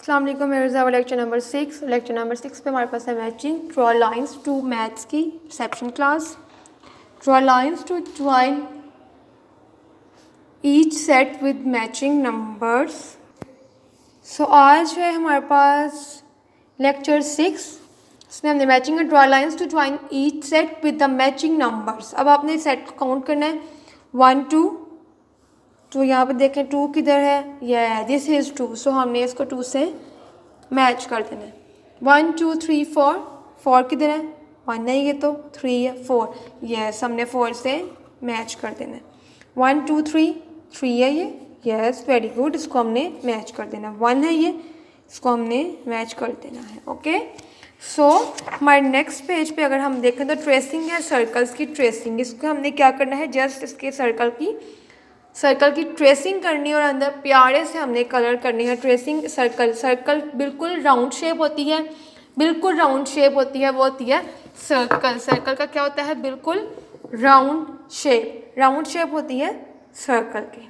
अस्सलाम वालेकुम, lecture number 6 पे हमारे पास है matching. Draw lines to maths की reception class. Draw lines to join each set with matching numbers. So आज है हमारे पास लेक्चर 6, इसमें हमने मैचिंग है। Draw lines to join each set with the matching numbers. अब आपने सेट को काउंट करना है 1 2, तो यहाँ पे देखें 2 किधर है, ये दिस इज़ 2, सो हमने इसको 2 से मैच कर देना है। 1 2 3 4, 4 किधर है, 1 नहीं, ये तो 3 है, 4, यस हमने 4 से मैच कर देना है। 1 2 3, 3 है ये, यस वेरी गुड, इसको हमने मैच कर देना है। 1 है ये, इसको हमने मैच कर देना है। ओके, सो हमारे नेक्स्ट पेज पे अगर हम देखें तो ट्रेसिंग है, सर्कल्स की ट्रेसिंग। इसको हमने क्या करना है, जस्ट इसके सर्कल की ट्रेसिंग करनी है और अंदर प्यारे से हमने कलर करनी है। ट्रेसिंग सर्कल बिल्कुल राउंड शेप होती है, बिल्कुल राउंड शेप होती है, वो होती है सर्कल का क्या होता है, बिल्कुल राउंड शेप होती है सर्कल की।